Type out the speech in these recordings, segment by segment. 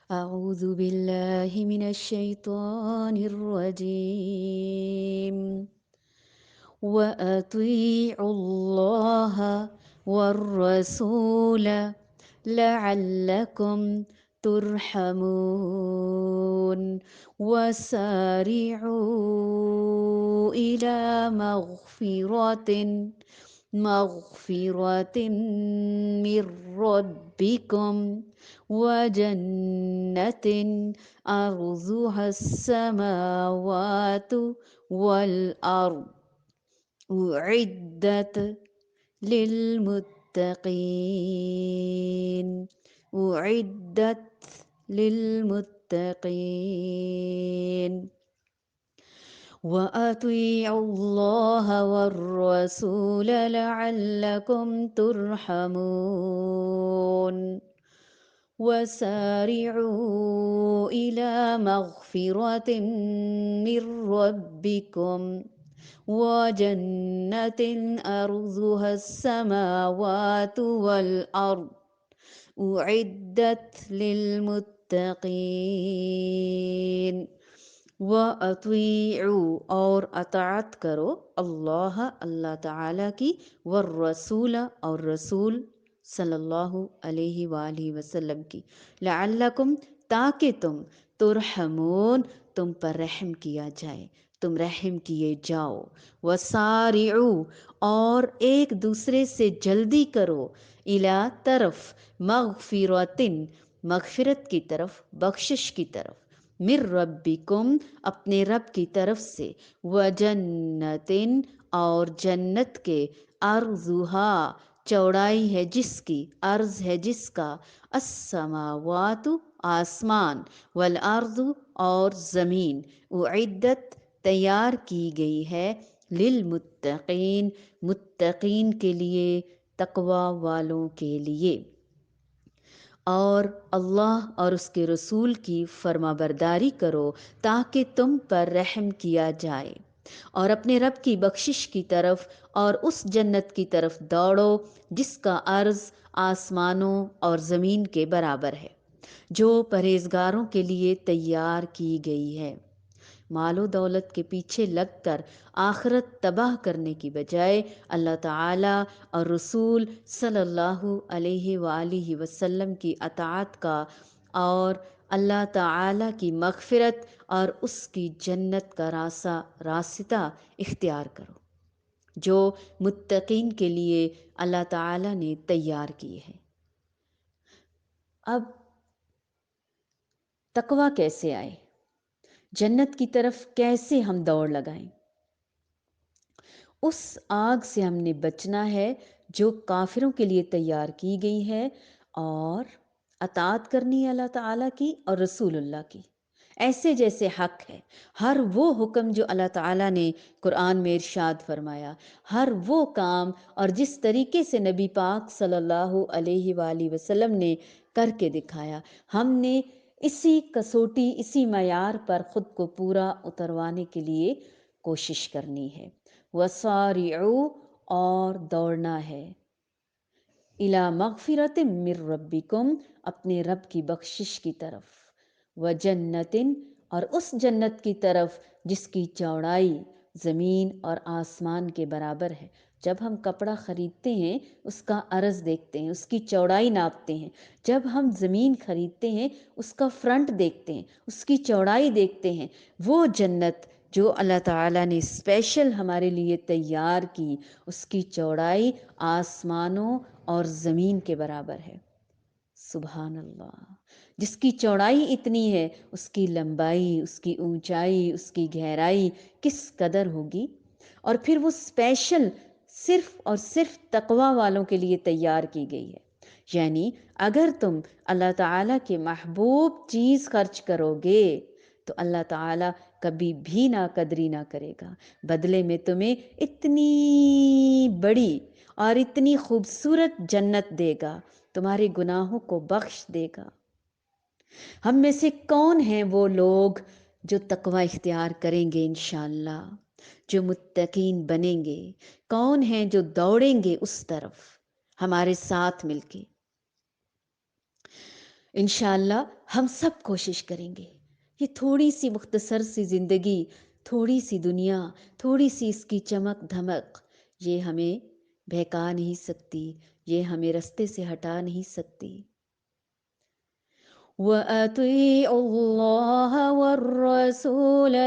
أعوذ بالله من الشيطان الرجيم وأطيعوا الله والرسول لعلكم ترحمون وسارعوا إلى مغفرة من ربكم وجنة أرضها السماوات والأرض أعدت للمتقين أعدت للمتقين وأطيعوا الله والرسول لعلكم ترحمون وسارعوا إلى مغفرة من ربكم وجنة أرضها السماوات والأرض أعدت للمتقين وَأَطِيعُوا اور اطاعت کرو اللہ اللہ تعالیٰ کی والرسول اور رسول صلی اللہ علیہ وآلہ وسلم کی لعلکم تاکہ تم ترحمون تم پر رحم کیا جائے تم رحم کیے جاؤ وسارعوا اور ایک دوسرے سے جلدی کرو الی طرف مغفرتن مغفرت کی طرف بخشش کی طرف من ربکم اپنے رب کی طرف سے وجنتن اور جنت کے ارضھا چوڑائی ہے جس کی عرض ہے جس کا السماوات آسمان والارض اور زمین اعدت تیار کی گئی ہے للمتقین متقین کے لیے تقوی والوں کے لیے اور اللہ اور اس کے رسول کی فرما برداری کرو تاکہ تم پر رحم کیا جائے اور اپنے رب کی بخشش کی طرف اور اس جنت کی طرف دوڑو جس کا عرض آسمانوں اور زمین کے برابر ہے جو پرہیزگاروں کے لیے تیار کی گئی ہے مال و دولت کے پیچھے لگ کر آخرت تباہ کرنے کی بجائے اللہ تعالیٰ اور رسول صلی اللہ علیہ وآلہ وسلم کی اطاعت کا اور اللہ تعالیٰ کی مغفرت اور اس کی جنت کا راستہ اختیار کرو جو متقین کے لیے اللہ تعالیٰ نے تیار کی ہے۔ اب تقویٰ کیسے آئے، جنت کی طرف کیسے ہم دوڑ لگائیں؟ اس آگ سے ہم نے بچنا ہے جو کافروں کے لیے تیار کی گئی ہے، اور اطاعت کرنی ہے اللہ تعالیٰ کی اور رسول اللہ کی ایسے جیسے حق ہے۔ ہر وہ حکم جو اللہ تعالیٰ نے قرآن میں ارشاد فرمایا، ہر وہ کام اور جس طریقے سے نبی پاک صلی اللہ علیہ وآلہ وسلم نے کر کے دکھایا، ہم نے اسی کسوٹی اسی معیار پر خود کو پورا اتروانے کے لیے کوشش کرنی ہے۔ وَسَارِعُوا اور دوڑنا ہے اِلَى مَغْفِرَةٍ مِّن رَبِّكُمْ اپنے رب کی بخشش کی طرف، وَجَنَّةٍ اور اس جنت کی طرف جس کی چوڑائی زمین اور آسمان کے برابر ہے۔ جب ہم کپڑا خریدتے ہیں اس کا عرض دیکھتے ہیں، اس کی چوڑائی ناپتے ہیں۔ جب ہم زمین خریدتے ہیں اس کا فرنٹ دیکھتے ہیں، اس کی چوڑائی دیکھتے ہیں۔ وہ جنت جو اللہ تعالیٰ نے اسپیشل ہمارے لیے تیار کی، اس کی چوڑائی آسمانوں اور زمین کے برابر ہے۔ سبحان اللہ، جس کی چوڑائی اتنی ہے اس کی لمبائی، اس کی اونچائی، اس کی گہرائی کس قدر ہوگی؟ اور پھر وہ اسپیشل صرف اور صرف تقوی والوں کے لیے تیار کی گئی ہے۔ یعنی اگر تم اللہ تعالیٰ کے محبوب چیز خرچ کرو گے تو اللہ تعالیٰ کبھی بھی ناقدری نہ کرے گا، بدلے میں تمہیں اتنی بڑی اور اتنی خوبصورت جنت دے گا، تمہارے گناہوں کو بخش دے گا۔ ہم میں سے کون ہیں وہ لوگ جو تقوی اختیار کریں گے انشاءاللہ، جو متقین بنیں گے؟ کون ہیں جو دوڑیں گے اس طرف ہمارے ساتھ مل کے؟ انشاءاللہ ہم سب کوشش کریں گے، یہ تھوڑی سی مختصر سی زندگی، تھوڑی سی دنیا، تھوڑی سی اس کی چمک دھمک، یہ ہمیں بہکا نہیں سکتی، یہ ہمیں رستے سے ہٹا نہیں سکتی۔ وَأَطِيعُوا اللَّهَ وَالرَّسُولَ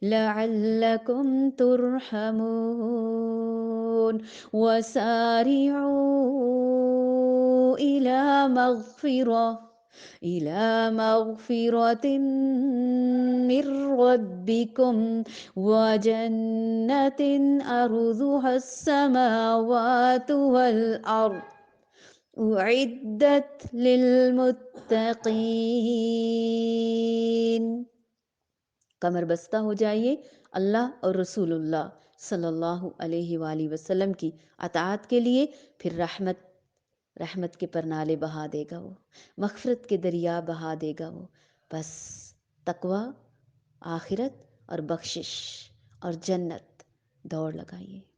لَعَلَّكُمْ تُرْحَمُونَ وَسَارِعُوا إِلَى مَغْفِرَةٍ مِّن رَّبِّكُمْ وَجَنَّةٍ أَرْضُهَا السَّمَاوَاتُ وَالْأَرْضُ اعدت للمتقین۔ کمر بستہ ہو جائیے، اللہ اور رسول اللہ صلی اللہ علیہ وآلہ وسلم کی اطاعت کے لیے، پھر رحمت کے پرنالے بہا دے گا وہ، مغفرت کے دریا بہا دے گا وہ۔ بس تقوی، آخرت اور بخشش اور جنت، دوڑ لگائیے۔